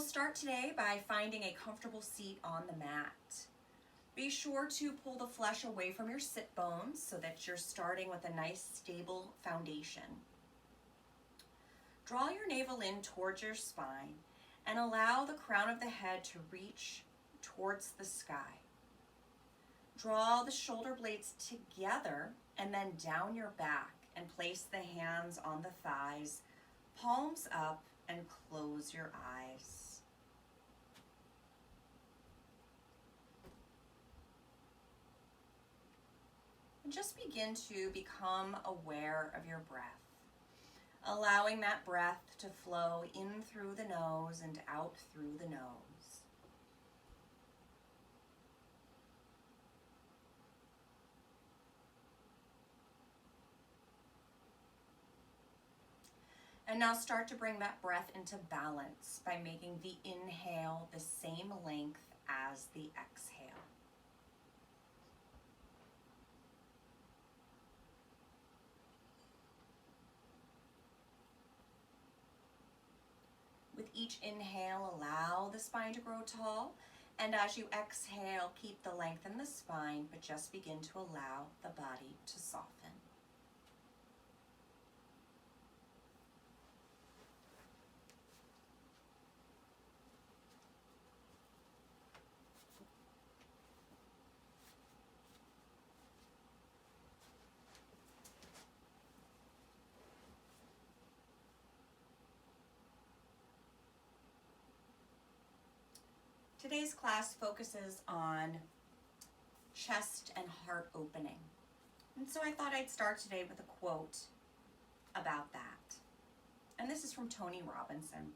start today by finding a comfortable seat on the mat. Be sure to pull the flesh away from your sit bones so that you're starting with a nice stable foundation. Draw your navel in towards your spine and allow the crown of the head to reach towards the sky. Draw the shoulder blades together and then down your back and place the hands on the thighs, palms up, and close your eyes. And just begin to become aware of your breath, allowing that breath to flow in through the nose and out through the nose. And now start to bring that breath into balance by making the inhale the same length as the exhale. With each inhale, allow the spine to grow tall, and as you exhale, keep the length in the spine, but just begin to allow the body to soften. Today's class focuses on chest and heart opening. And so I thought I'd start today with a quote about that. And this is from Tony Robinson.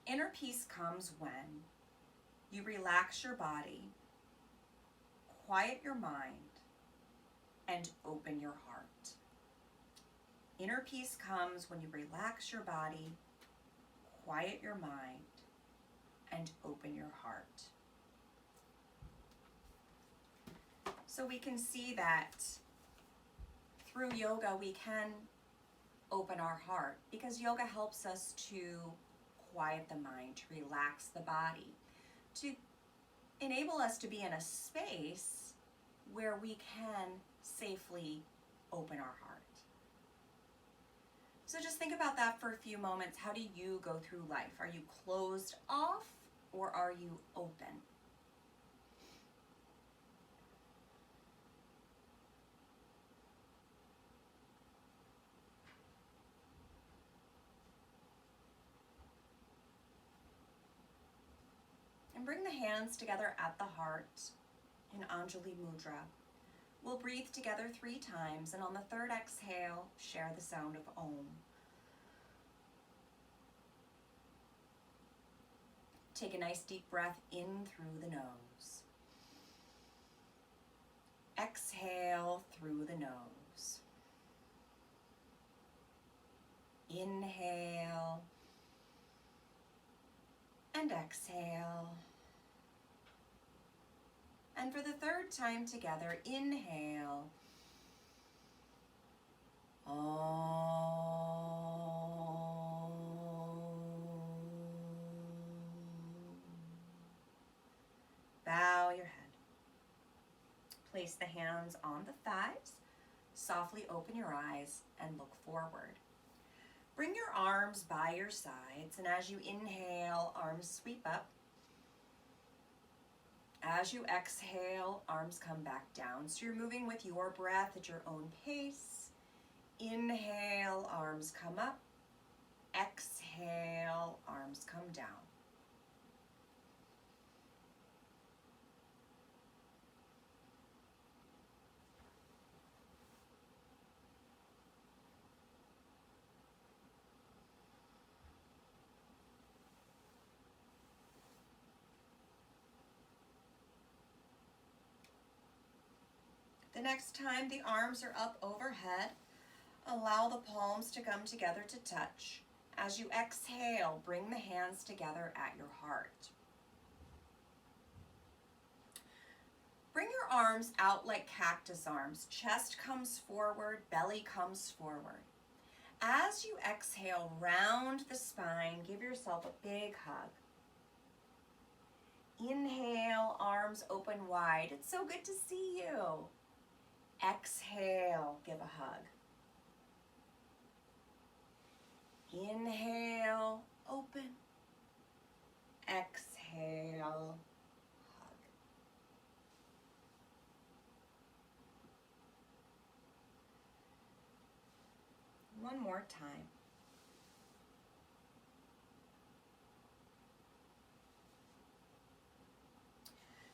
Inner peace comes when you relax your body, quiet your mind, and open your heart. Inner peace comes when you relax your body, quiet your mind, and open your heart. So we can see that through yoga we can open our heart, because yoga helps us to quiet the mind, to relax the body, to enable us to be in a space where we can safely open our heart. So just think about that for a few moments. How do you go through life? Are you closed off or are you open? And bring the hands together at the heart in Anjali Mudra. We'll breathe together 3 times, and on the third exhale, share the sound of Om. Take a nice deep breath in through the nose. Exhale through the nose. Inhale and exhale. And for the third time together, inhale. Om. Bow your head. Place the hands on the thighs. Softly open your eyes and look forward. Bring your arms by your sides, and as you inhale, arms sweep up. As you exhale, arms come back down. So you're moving with your breath at your own pace. Inhale, arms come up. Exhale, arms come down. The next time the arms are up overhead, allow the palms to come together to touch. As you exhale, bring the hands together at your heart. Bring your arms out like cactus arms. Chest comes forward, belly comes forward. As you exhale, round the spine, give yourself a big hug. Inhale, arms open wide. It's so good to see you. Exhale, give a hug. Inhale, open. Exhale, hug. One more time.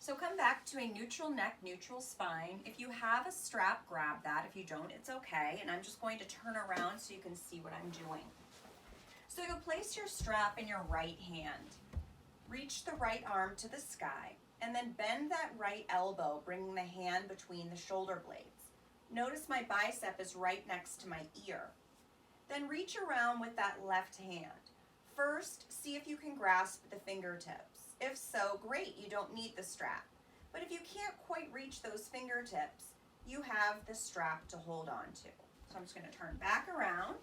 So come back to a neutral neck, neutral spine. If you have a strap, grab that. If you don't, it's okay. And I'm just going to turn around so you can see what I'm doing. So you'll place your strap in your right hand. Reach the right arm to the sky, and then bend that right elbow, bringing the hand between the shoulder blades. Notice my bicep is right next to my ear. Then reach around with that left hand. First, see if you can grasp the fingertips. If so, great, you don't need the strap. But if you can't quite reach those fingertips, you have the strap to hold on to. So I'm just going to turn back around.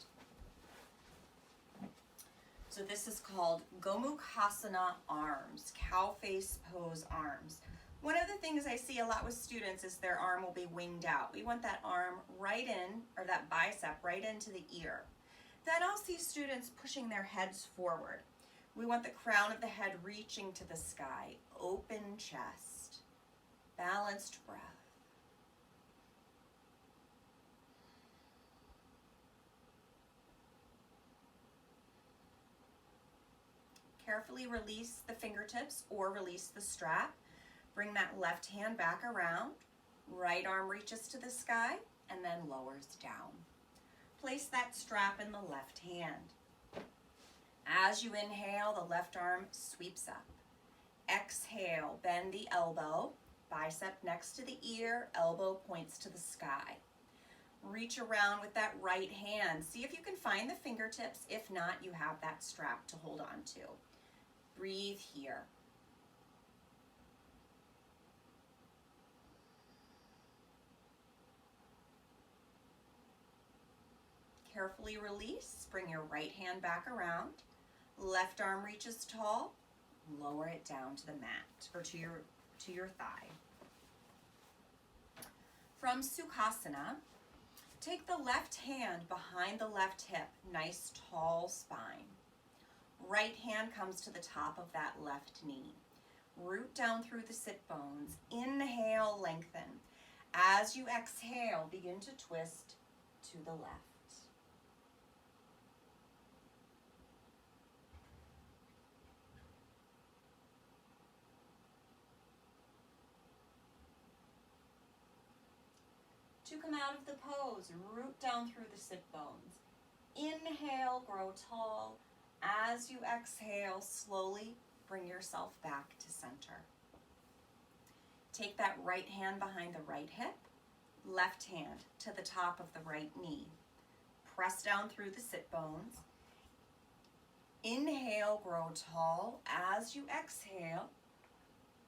So this is called Gomukhasana arms, cow face pose arms. One of the things I see a lot with students is their arm will be winged out. We want that arm right in, or that bicep right into the ear. Then I'll see students pushing their heads forward. We want the crown of the head reaching to the sky, open chest, balanced breath. Carefully release the fingertips or release the strap. Bring that left hand back around. Right arm reaches to the sky and then lowers down. Place that strap in the left hand. As you inhale, the left arm sweeps up. Exhale, bend the elbow, bicep next to the ear, elbow points to the sky. Reach around with that right hand. See if you can find the fingertips. If not, you have that strap to hold on to. Breathe here. Carefully release. Bring your right hand back around. Left arm reaches tall. Lower it down to the mat or to your thigh. From Sukhasana, take the left hand behind the left hip, nice tall spine. Right hand comes to the top of that left knee. Root down through the sit bones. Inhale, lengthen. As you exhale, begin to twist to the left. To come out of the pose, root down through the sit bones. Inhale, grow tall. As you exhale, slowly bring yourself back to center. Take that right hand behind the right hip, left hand to the top of the right knee. Press down through the sit bones. Inhale, grow tall. As you exhale,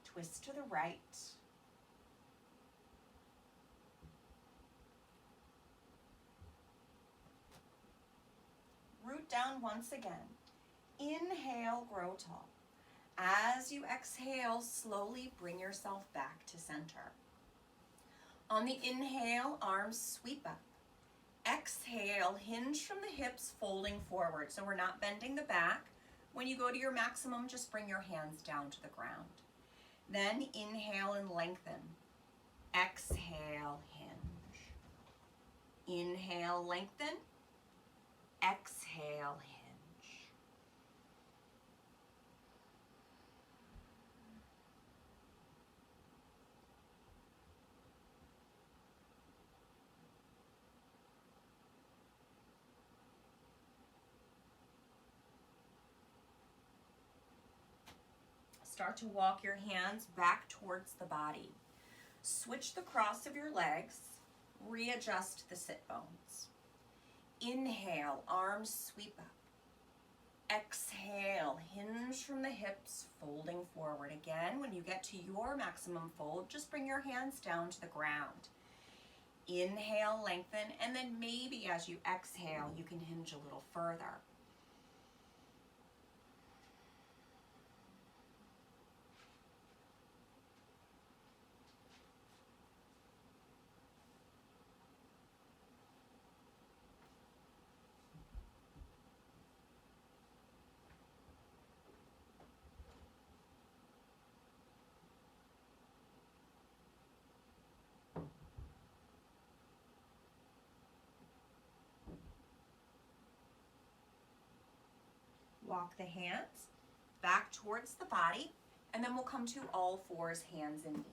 twist to the right. Root down once again. Inhale, grow tall. As you exhale, slowly bring yourself back to center. On the inhale, arms sweep up. Exhale, hinge from the hips, folding forward. So we're not bending the back. When you go to your maximum, just bring your hands down to the ground. Then inhale and lengthen. Exhale, hinge. Inhale, lengthen. Exhale, hinge. Start to walk your hands back towards the body. Switch the cross of your legs. Readjust the sit bones. Inhale, arms sweep up. Exhale, hinge from the hips, folding forward. Again, when you get to your maximum fold, just bring your hands down to the ground. Inhale, lengthen, and then maybe as you exhale, you can hinge a little further. Walk the hands back towards the body, and then we'll come to all fours, hands and knees.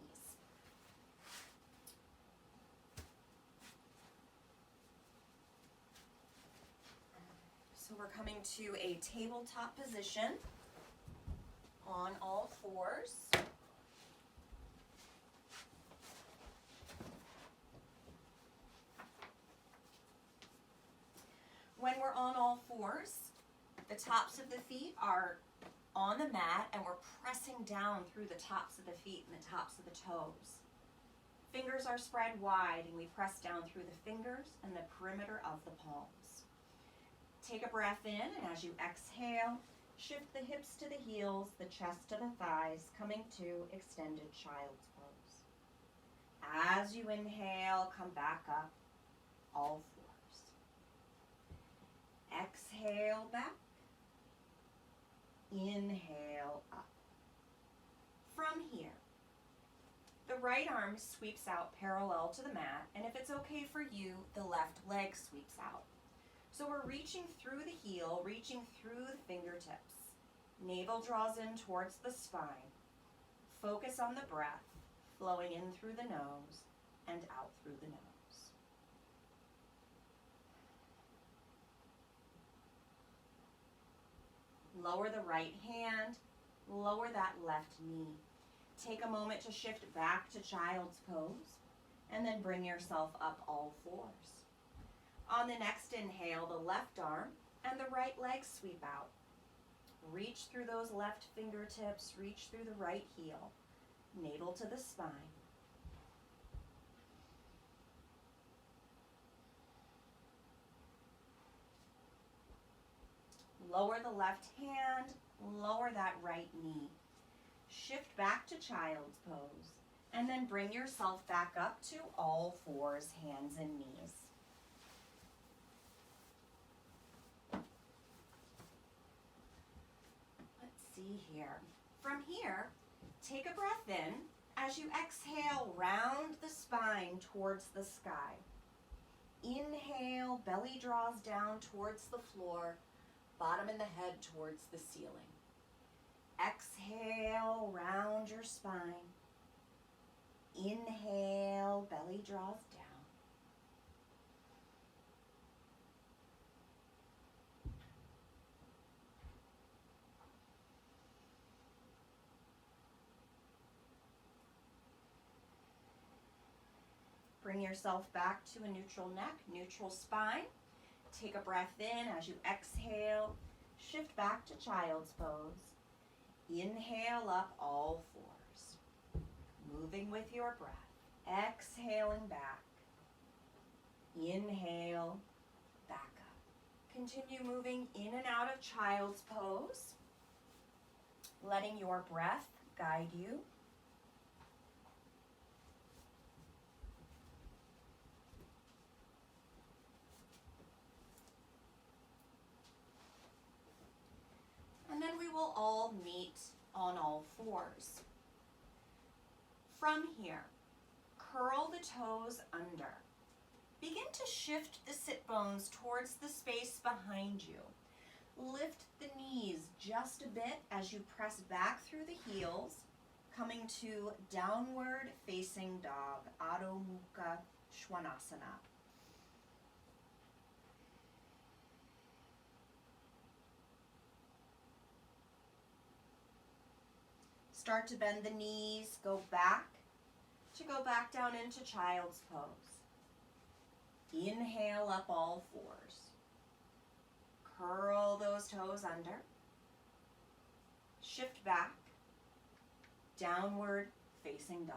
So we're coming to a tabletop position on all fours. When we're on all fours, the tops of the feet are on the mat and we're pressing down through the tops of the feet and the tops of the toes. Fingers are spread wide and we press down through the fingers and the perimeter of the palms. Take a breath in, and as you exhale, shift the hips to the heels, the chest to the thighs, coming to extended child's pose. As you inhale, come back up, all fours. Exhale back. Inhale up. From here, the right arm sweeps out parallel to the mat, and if it's okay for you, the left leg sweeps out. So we're reaching through the heel, reaching through the fingertips. Navel draws in towards the spine. Focus on the breath, flowing in through the nose and out through the nose. Lower the right hand, lower that left knee. Take a moment to shift back to child's pose, and then bring yourself up all fours. On the next inhale, the left arm and the right leg sweep out. Reach through those left fingertips, reach through the right heel, navel to the spine. Lower the left hand, lower that right knee. Shift back to child's pose, and then bring yourself back up to all fours, hands and knees. Let's see here. From here, take a breath in. As you exhale, round the spine towards the sky. Inhale, belly draws down towards the floor, bottom and the head towards the ceiling. Exhale, round your spine. Inhale, belly draws down. Bring yourself back to a neutral neck, neutral spine. Take a breath in. As you exhale, shift back to child's pose. Inhale up all fours. Moving with your breath. Exhaling back. Inhale, back up. Continue moving in and out of child's pose. Letting your breath guide you. And then we will all meet on all fours. From here, curl the toes under. Begin to shift the sit bones towards the space behind you. Lift the knees just a bit as you press back through the heels, coming to downward facing dog, Adho Mukha Svanasana. Start to bend the knees, go back down into child's pose. Inhale up all fours. Curl those toes under. Shift back, downward facing dog.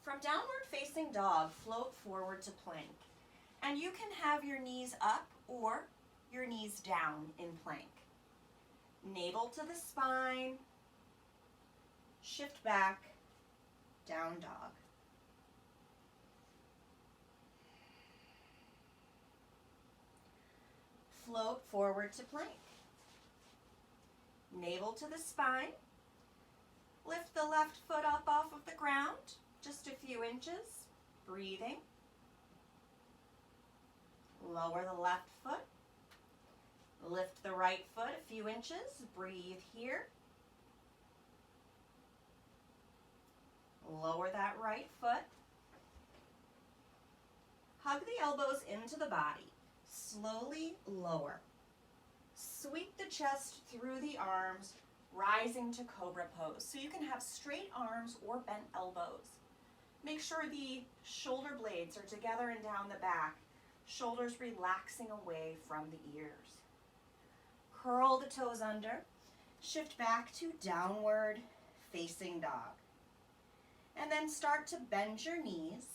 From downward facing dog, float forward to plank. And you can have your knees up or your knees down in plank. Navel to the spine, shift back, down dog. Float forward to plank. Navel to the spine, lift the left foot up off inches, breathing. Lower the left foot. Lift the right foot a few inches, breathe here. Lower that right foot. Hug the elbows into the body. Slowly lower. Sweep the chest through the arms, rising to cobra pose. So you can have straight arms or bent elbows. Make sure the shoulder blades are together and down the back. Shoulders relaxing away from the ears. Curl the toes under. Shift back to downward facing dog. And then start to bend your knees.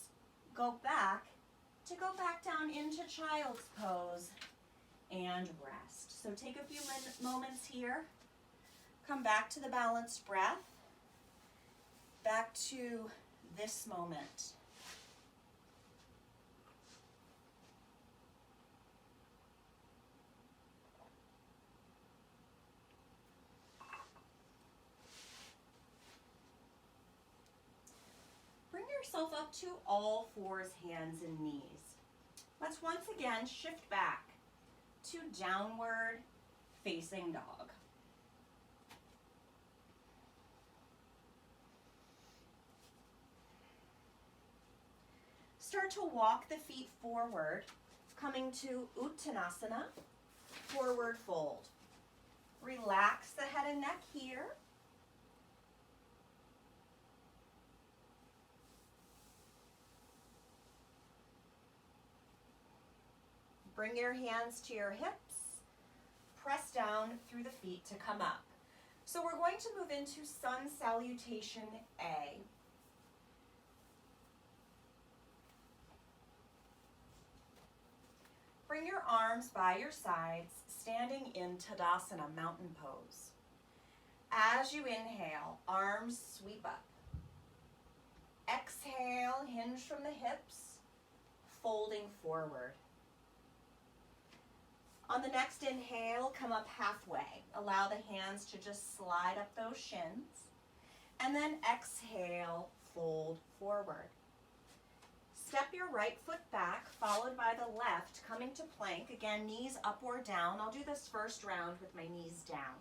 Go back down into child's pose and rest. So take a few moments here. Come back to the balanced breath. Back to this moment. Bring yourself up to all fours, hands and knees. Let's once again shift back to downward facing dog. Start to walk the feet forward, coming to Uttanasana, forward fold. Relax the head and neck here. Bring your hands to your hips. Press down through the feet to come up. So we're going to move into Sun Salutation A. Bring your arms by your sides, standing in Tadasana, mountain pose. As you inhale, arms sweep up. Exhale, hinge from the hips, folding forward. On the next inhale, come up halfway. Allow the hands to just slide up those shins. And then exhale, fold forward. Step your right foot back, followed by the left, coming to plank. Again, knees up or down. I'll do this first round with my knees down.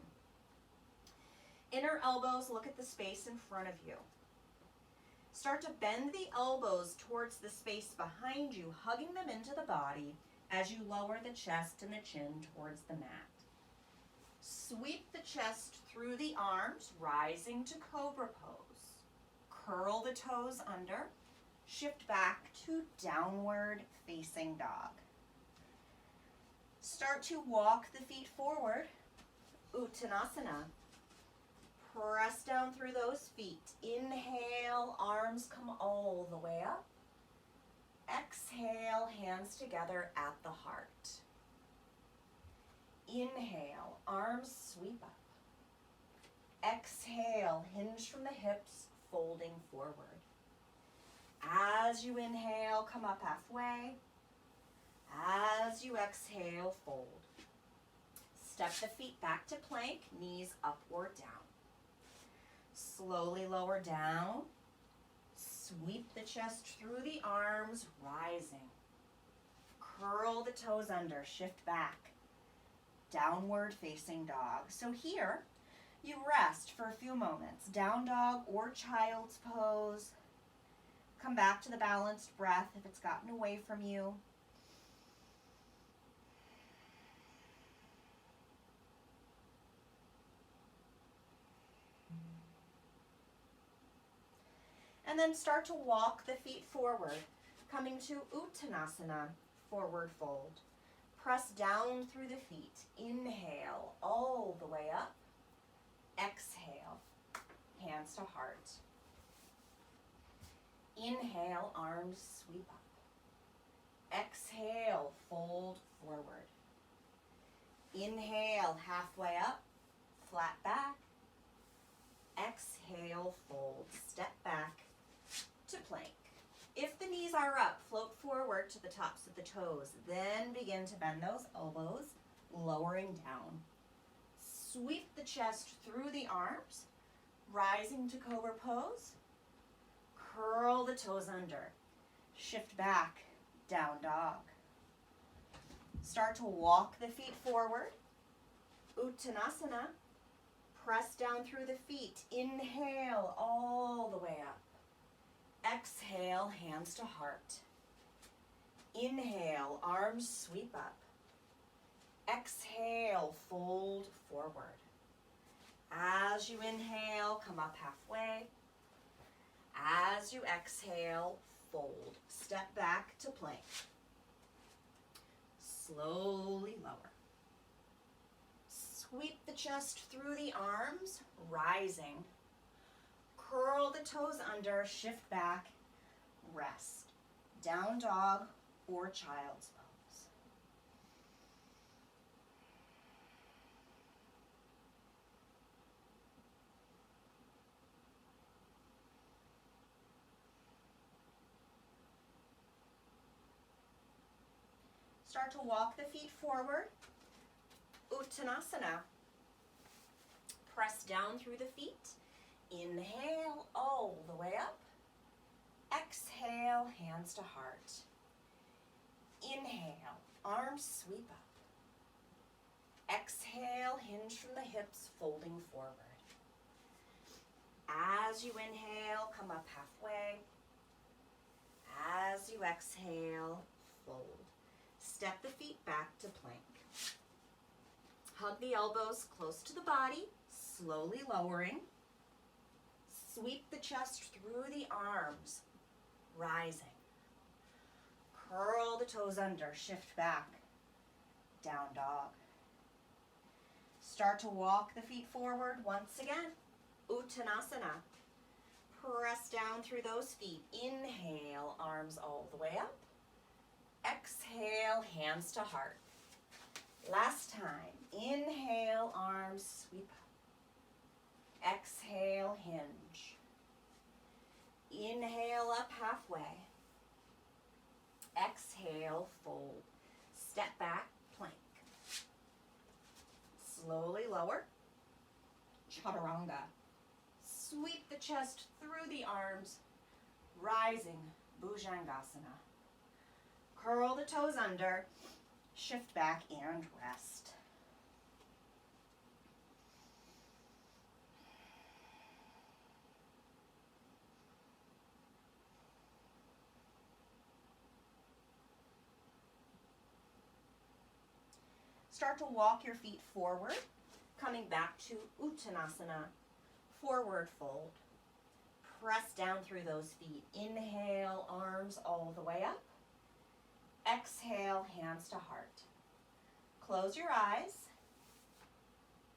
Inner elbows look at the space in front of you. Start to bend the elbows towards the space behind you, hugging them into the body as you lower the chest and the chin towards the mat. Sweep the chest through the arms, rising to cobra pose. Curl the toes under. Shift back to downward facing dog. Start to walk the feet forward, Uttanasana. Press down through those feet. Inhale, arms come all the way up. Exhale, hands together at the heart. Inhale, arms sweep up. Exhale, hinge from the hips, folding forward. As you inhale, come up halfway. As you exhale, fold. Step the feet back to plank, knees up or down. Slowly lower down. Sweep the chest through the arms, rising. Curl the toes under, shift back. Downward facing dog. So here, you rest for a few moments. Down dog or child's pose. Come back to the balanced breath if it's gotten away from you. And then start to walk the feet forward, coming to Uttanasana, forward fold. Press down through the feet. Inhale, all the way up. Exhale, hands to heart. Inhale, arms sweep up. Exhale, fold forward. Inhale, halfway up, flat back. Exhale, fold, step back to plank. If the knees are up, float forward to the tops of the toes. Then begin to bend those elbows, lowering down. Sweep the chest through the arms, rising to cobra pose. Curl the toes under. Shift back, down dog. Start to walk the feet forward. Uttanasana. Press down through the feet. Inhale all the way up. Exhale, hands to heart. Inhale, arms sweep up. Exhale, fold forward. As you inhale, come up halfway. As you exhale, fold. Step back to plank. Slowly lower. Sweep the chest through the arms, rising. Curl the toes under, shift back, rest. Down dog or child's pose. Start to walk the feet forward. Uttanasana. Press down through the feet. Inhale all the way up. Exhale, hands to heart. Inhale, arms sweep up. Exhale, hinge from the hips, folding forward. As you inhale, come up halfway. As you exhale, fold. Step the feet back to plank. Hug the elbows close to the body, slowly lowering. Sweep the chest through the arms, rising. Curl the toes under, shift back, down dog. Start to walk the feet forward once again. Uttanasana. Press down through those feet. Inhale, arms all the way up. Exhale, hands to heart. Last time. Inhale, arms sweep up. Exhale, hinge. Inhale up halfway. Exhale, fold. Step back, plank. Slowly lower. Chaturanga. Sweep the chest through the arms, rising, Bhujangasana. Curl the toes under, shift back and rest. Start to walk your feet forward, coming back to Uttanasana. Forward fold. Press down through those feet. Inhale, arms all the way up. Exhale, hands to heart. Close your eyes.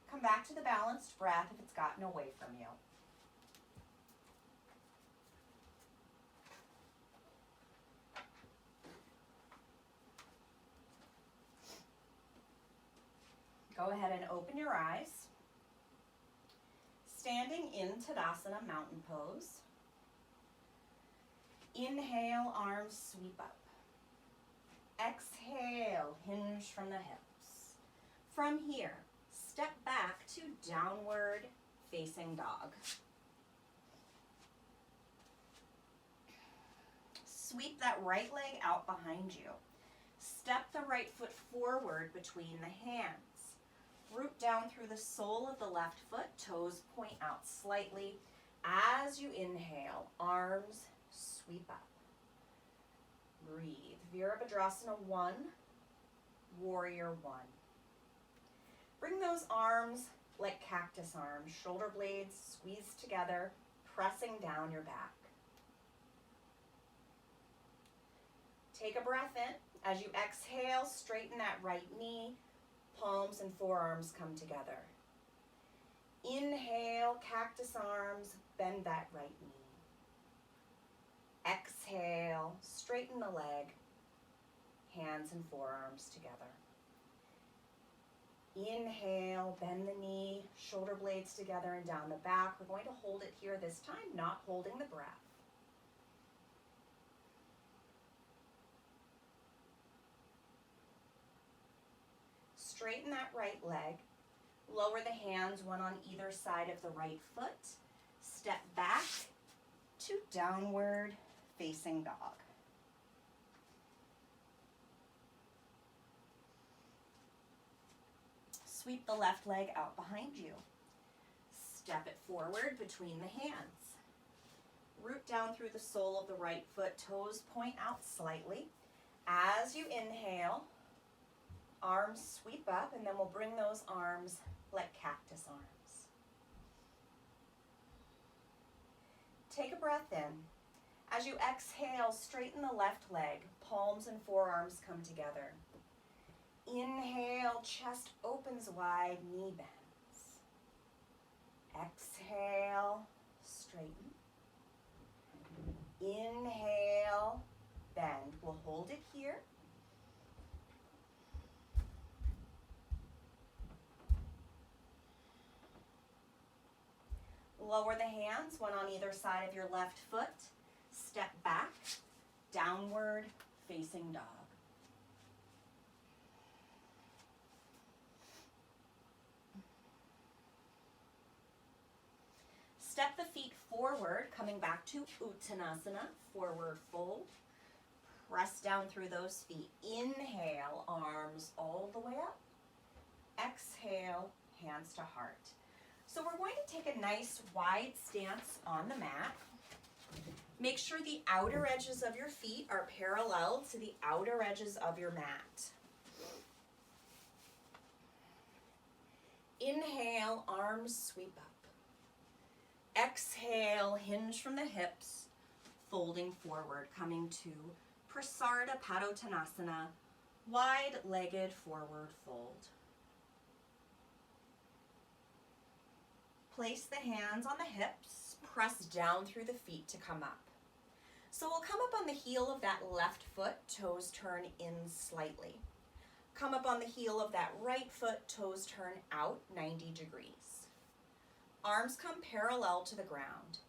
Come back to the balanced breath if it's gotten away from you. Go ahead and open your eyes. Standing in Tadasana, mountain pose. Inhale, arms sweep up. Exhale, hinge from the hips. From here, step back to downward facing dog. Sweep that right leg out behind you. Step the right foot forward between the hands. Root down through the sole of the left foot, toes point out slightly. As you inhale, arms sweep up. Breathe. Virabhadrasana 1, Warrior 1. Bring those arms like cactus arms, shoulder blades squeezed together, pressing down your back. Take a breath in. As you exhale, straighten that right knee. Palms and forearms come together. Inhale, cactus arms, bend that right knee. Exhale, straighten the leg, hands and forearms together. Inhale, bend the knee, shoulder blades together and down the back. We're going to hold it here this time, not holding the breath. Straighten that right leg. Lower the hands, one on either side of the right foot. Step back to downward facing dog. Sweep the left leg out behind you. Step it forward between the hands. Root down through the sole of the right foot, toes point out slightly. As you inhale, arms sweep up, and then we'll bring those arms like cactus arms. Take a breath in. As you exhale, straighten the left leg, palms and forearms come together. Inhale, chest opens wide, knee bends. Exhale, straighten. Inhale, bend. We'll hold it here. Lower the hands, one on either side of your left foot. Step back, downward facing dog. Step the feet forward, coming back to Uttanasana, forward fold. Press down through those feet. Inhale, arms all the way up. Exhale, hands to heart. So we're going to take a nice wide stance on the mat. Make sure the outer edges of your feet are parallel to the outer edges of your mat. Inhale, arms sweep up. Exhale, hinge from the hips, folding forward, coming to Prasarda Padottanasana, wide-legged forward fold. Place the hands on the hips, press down through the feet to come up. So we'll come up on the heel of that left foot, toes turn in slightly. Come up on the heel of that right foot, toes turn out 90 degrees. Arms come parallel to the ground.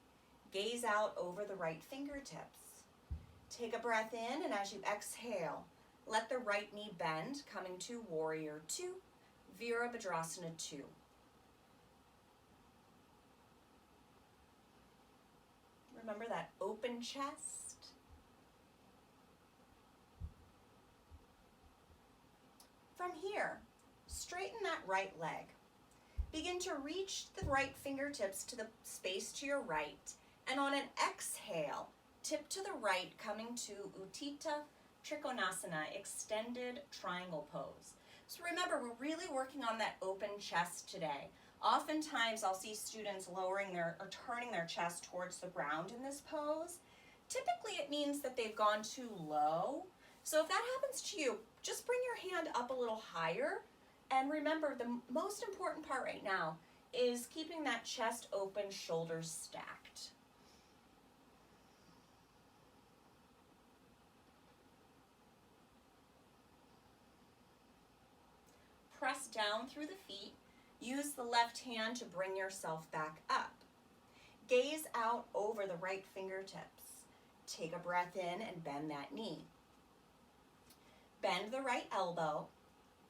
Gaze out over the right fingertips. Take a breath in, and as you exhale, let the right knee bend, coming to Warrior Two, Virabhadrasana 2. Remember that open chest. From here, straighten that right leg. Begin to reach the right fingertips to the space to your right, and on an exhale, tip to the right, coming to Utthita Trikonasana, extended triangle pose. So remember, we're really working on that open chest today. Oftentimes, I'll see students lowering or turning their chest towards the ground in this pose. Typically, it means that they've gone too low. So if that happens to you, just bring your hand up a little higher. And remember, the most important part right now is keeping that chest open, shoulders stacked. Press down through the feet. Use the left hand to bring yourself back up. Gaze out over the right fingertips. Take a breath in and bend that knee. Bend the right elbow.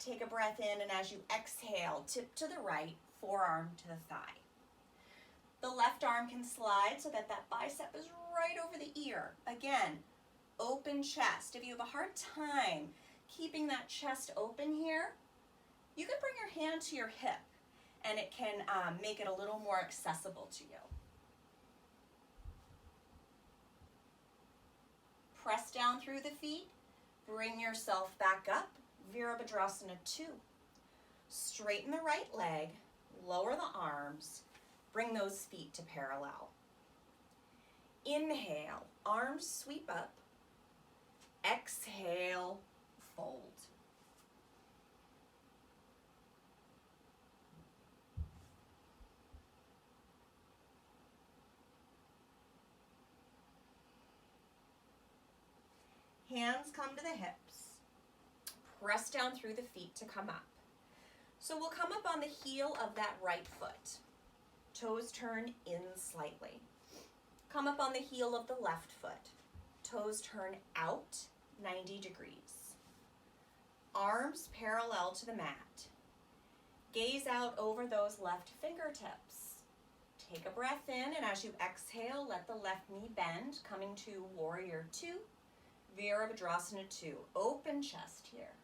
Take a breath in, and as you exhale, tip to the right, forearm to the thigh. The left arm can slide so that that bicep is right over the ear. Again, open chest. If you have a hard time keeping that chest open here, you can bring your hand to your hip, and it can make it a little more accessible to you. Press down through the feet, bring yourself back up, Virabhadrasana 2. Straighten the right leg, lower the arms, bring those feet to parallel. Inhale, arms sweep up. Exhale, fold. Hands come to the hips. Press down through the feet to come up. So we'll come up on the heel of that right foot. Toes turn in slightly. Come up on the heel of the left foot. Toes turn out 90 degrees. Arms parallel to the mat. Gaze out over those left fingertips. Take a breath in, and as you exhale, let the left knee bend, coming to Warrior Two, Virabhadrasana 2. Open chest here.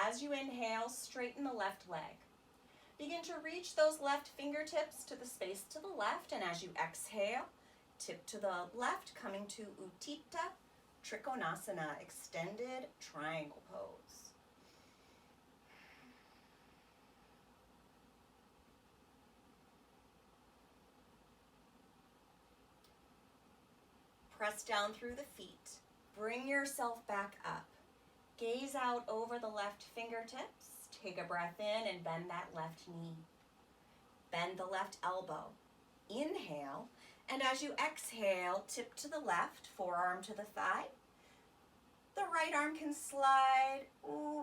As you inhale, straighten the left leg. Begin to reach those left fingertips to the space to the left, and as you exhale, tip to the left, coming to Utthita Trikonasana, extended triangle pose. Press down through the feet. Bring yourself back up. Gaze out over the left fingertips. Take a breath in and bend that left knee. Bend the left elbow. Inhale, and as you exhale, tip to the left, forearm to the thigh. The right arm can slide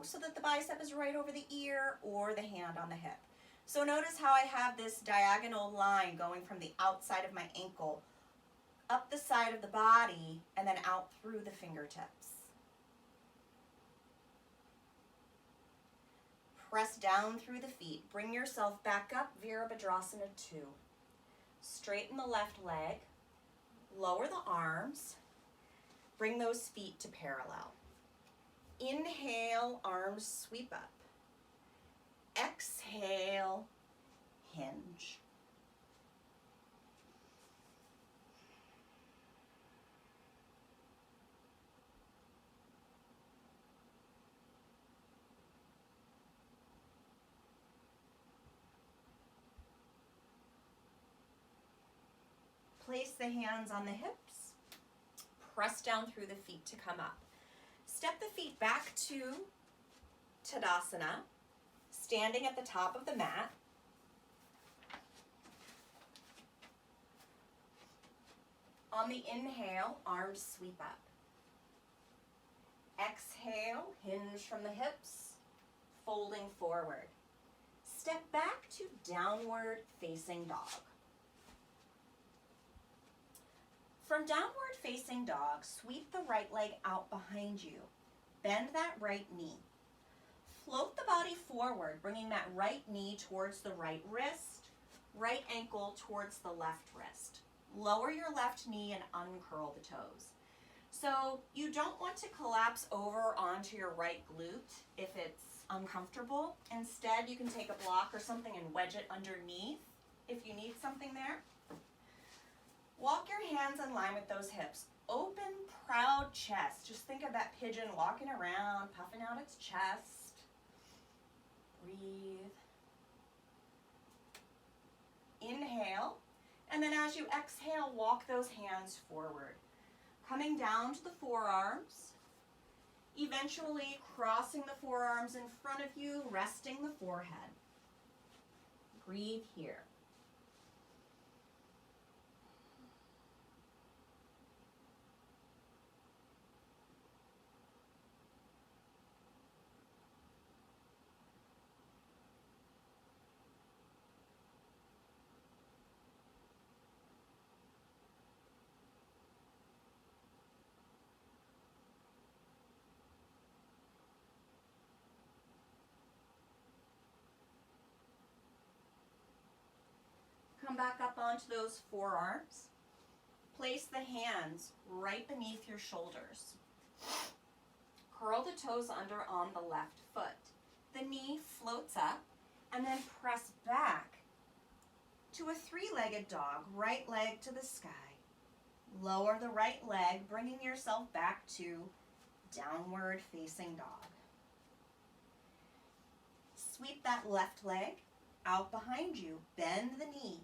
so that the bicep is right over the ear or the hand on the hip. So notice how I have this diagonal line going from the outside of my ankle up the side of the body and then out through the fingertips. Press down through the feet. Bring yourself back up, Virabhadrasana 2. Straighten the left leg. Lower the arms. Bring those feet to parallel. Inhale, arms sweep up. Exhale, hinge. Place the hands on the hips. Press down through the feet to come up. Step the feet back to Tadasana, standing at the top of the mat. On the inhale, arms sweep up. Exhale, hinge from the hips, folding forward. Step back to downward facing dog. From downward facing dog, sweep the right leg out behind you. Bend that right knee. Float the body forward, bringing that right knee towards the right wrist, right ankle towards the left wrist. Lower your left knee and uncurl the toes. So you don't want to collapse over onto your right glute if it's uncomfortable. Instead, you can take a block or something and wedge it underneath if you need something there. Walk your hands in line with those hips. Open, proud chest. Just think of that pigeon walking around, puffing out its chest. Breathe. Inhale. And then as you exhale, walk those hands forward. Coming down to the forearms. Eventually crossing the forearms in front of you, resting the forehead. Breathe here. Come back up onto those forearms. Place the hands right beneath your shoulders. Curl the toes under on the left foot. The knee floats up, and then press back to a three-legged dog, right leg to the sky. Lower the right leg, bringing yourself back to downward facing dog. Sweep that left leg out behind you. Bend the knee.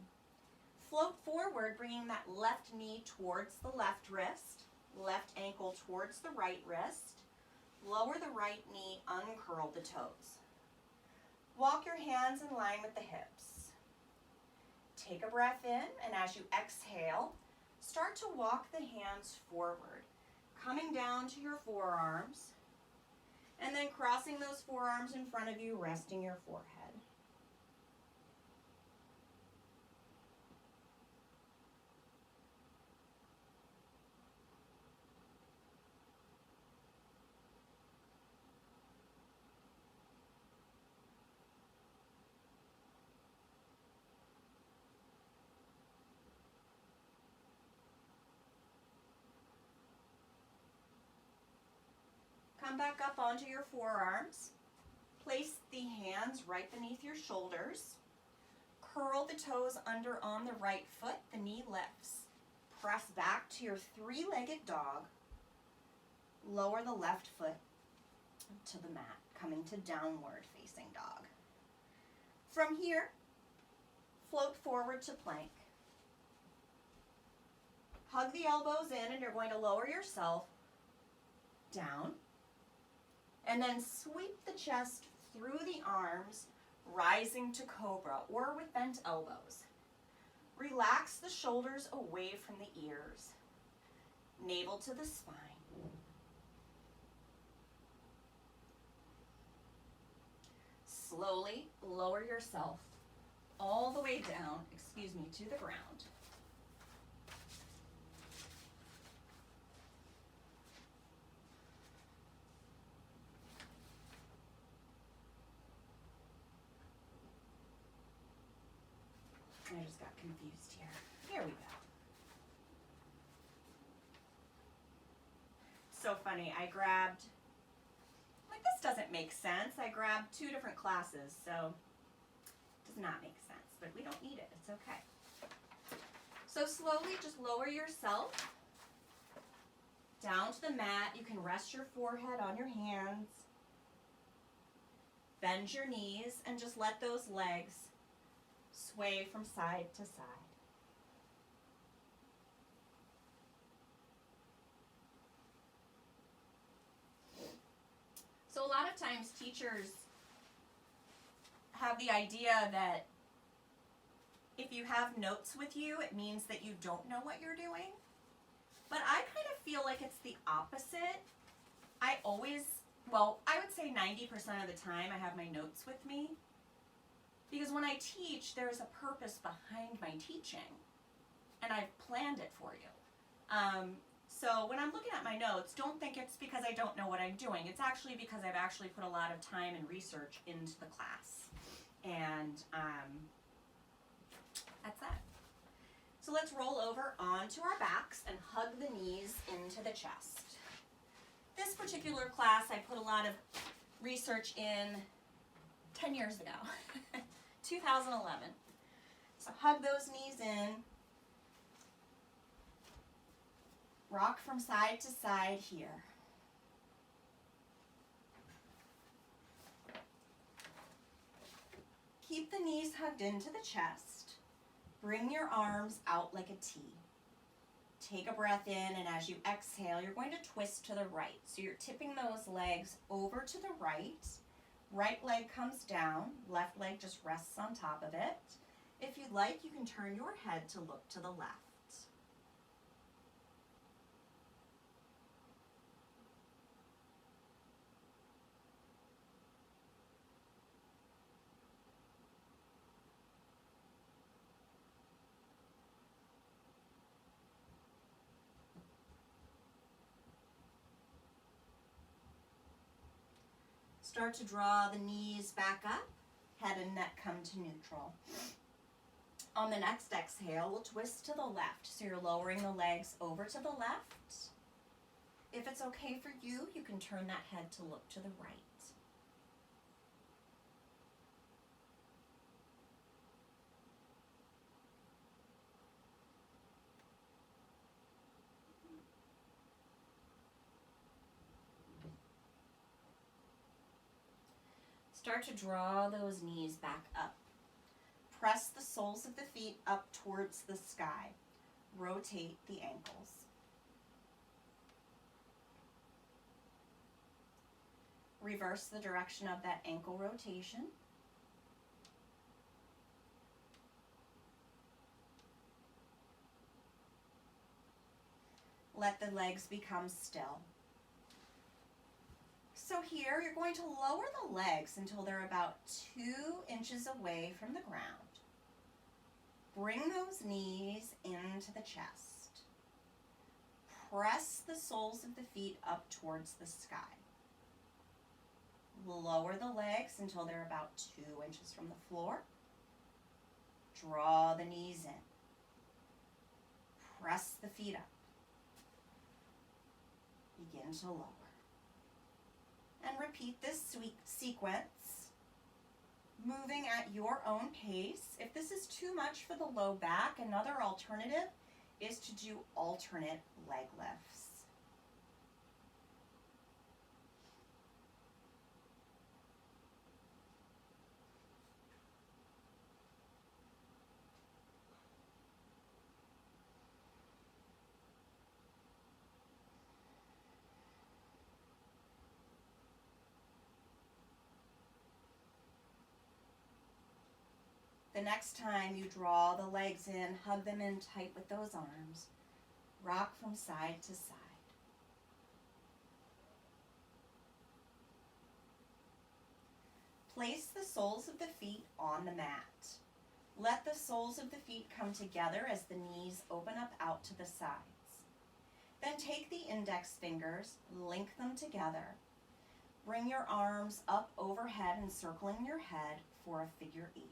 Float forward, bringing that left knee towards the left wrist, left ankle towards the right wrist. Lower the right knee, uncurl the toes. Walk your hands in line with the hips. Take a breath in, and as you exhale, start to walk the hands forward, coming down to your forearms, and then crossing those forearms in front of you, resting your forehead. Come back up onto your forearms. Place the hands right beneath your shoulders. Curl the toes under on the right foot, the knee lifts. Press back to your three-legged dog. Lower the left foot to the mat, coming to downward facing dog. From here, float forward to plank. Hug the elbows in and you're going to lower yourself down. And then sweep the chest through the arms, rising to cobra or with bent elbows. Relax the shoulders away from the ears. Navel to the spine. Slowly lower yourself all the way down, to the ground. I just got confused here. Here we go. So funny, I grabbed, like, this doesn't make sense. I grabbed two different classes, so it does not make sense, but we don't need it, it's okay. So slowly just lower yourself down to the mat. You can rest your forehead on your hands. Bend your knees and just let those legs sway from side to side. So a lot of times teachers have the idea that if you have notes with you, it means that you don't know what you're doing. But I kind of feel like it's the opposite. I would say 90% of the time I have my notes with me. Because when I teach, there's a purpose behind my teaching. And I've planned it for you. So when I'm looking at my notes, don't think it's because I don't know what I'm doing. It's actually because I've actually put a lot of time and research into the class. And that's that. So let's roll over onto our backs and hug the knees into the chest. This particular class, I put a lot of research in 10 years ago, 2011. So hug those knees in. Rock from side to side here. Keep the knees hugged into the chest. Bring your arms out like a T. Take a breath in, and as you exhale, you're going to twist to the right. So you're tipping those legs over to the right. Right leg comes down, left leg just rests on top of it. If you'd like, you can turn your head to look to the left. Start to draw the knees back up, head and neck come to neutral. On the next exhale, we'll twist to the left. So you're lowering the legs over to the left. If it's okay for you, you can turn that head to look to the right. Start to draw those knees back up. Press the soles of the feet up towards the sky. Rotate the ankles. Reverse the direction of that ankle rotation. Let the legs become still. So here, you're going to lower the legs until they're about 2 inches away from the ground. Bring those knees into the chest. Press the soles of the feet up towards the sky. Lower the legs until they're about 2 inches from the floor. Draw the knees in. Press the feet up. Begin to lower. And repeat this sequence, moving at your own pace. If this is too much for the low back, another alternative is to do alternate leg lifts. The next time you draw the legs in, hug them in tight with those arms. Rock from side to side. Place the soles of the feet on the mat. Let the soles of the feet come together as the knees open up out to the sides. Then take the index fingers, link them together. Bring your arms up overhead, encircling your head for a figure 8.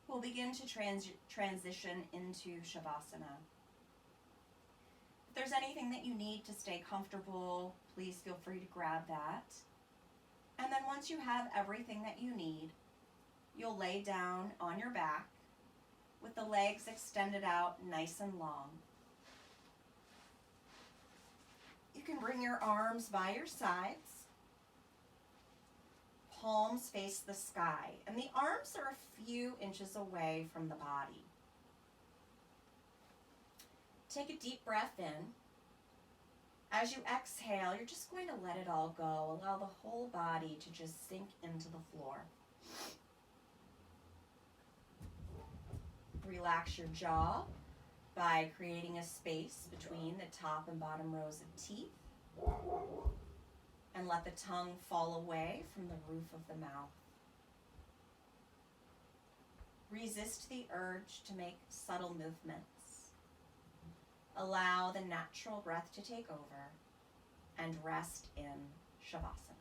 We'll begin to transition into Shavasana. If there's anything that you need to stay comfortable, please feel free to grab that. And then once you have everything that you need, you'll lay down on your back with the legs extended out nice and long. You can bring your arms by your sides. Palms face the sky, and the arms are a few inches away from the body. Take a deep breath in. As you exhale, you're just going to let it all go. Allow the whole body to just sink into the floor. Relax your jaw by creating a space between the top and bottom rows of teeth. And let the tongue fall away from the roof of the mouth. Resist the urge to make subtle movements. Allow the natural breath to take over and rest in Shavasana.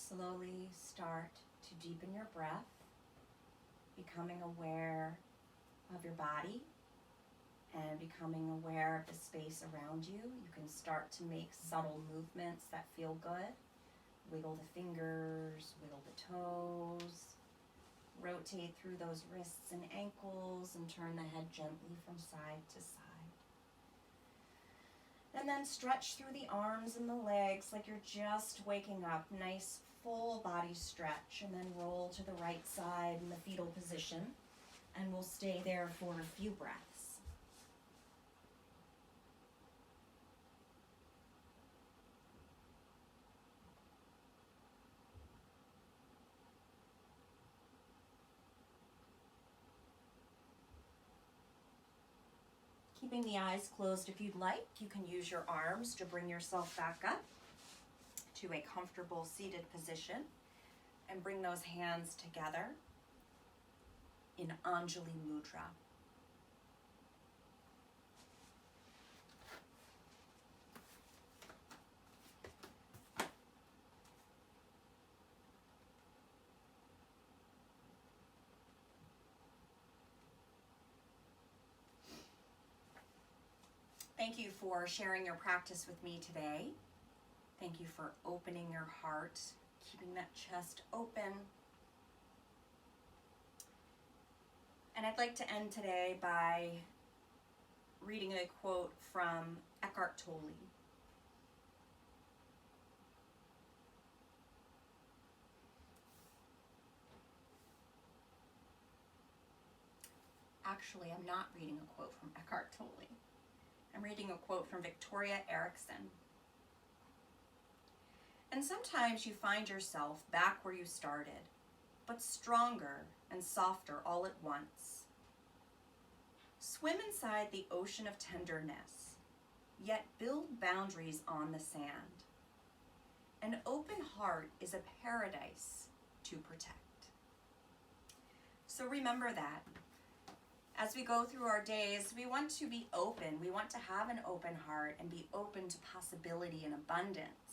Slowly start to deepen your breath, becoming aware of your body and becoming aware of the space around you. You can start to make subtle movements that feel good. Wiggle the fingers, wiggle the toes, rotate through those wrists and ankles and turn the head gently from side to side. And then stretch through the arms and the legs like you're just waking up. Nice full body stretch, and then roll to the right side in the fetal position. And we'll stay there for a few breaths. Keeping the eyes closed if you'd like. You can use your arms to bring yourself back up to a comfortable seated position and bring those hands together in Anjali Mudra. Thank you for sharing your practice with me today. Thank you for opening your heart, keeping that chest open. And I'd like to end today by reading a quote from Eckhart Tolle. Actually, I'm not reading a quote from Eckhart Tolle. I'm reading a quote from Victoria Erickson. And sometimes you find yourself back where you started, but stronger and softer all at once. Swim inside the ocean of tenderness, yet build boundaries on the sand. An open heart is a paradise to protect. So remember that. As we go through our days, we want to be open. We want to have an open heart and be open to possibility and abundance.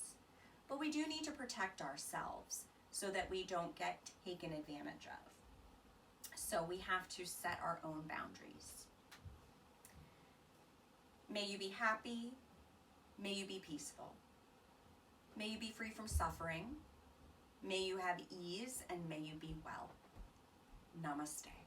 But we do need to protect ourselves so that we don't get taken advantage of. So we have to set our own boundaries. May you be happy. May you be peaceful. May you be free from suffering. May you have ease, and may you be well. Namaste.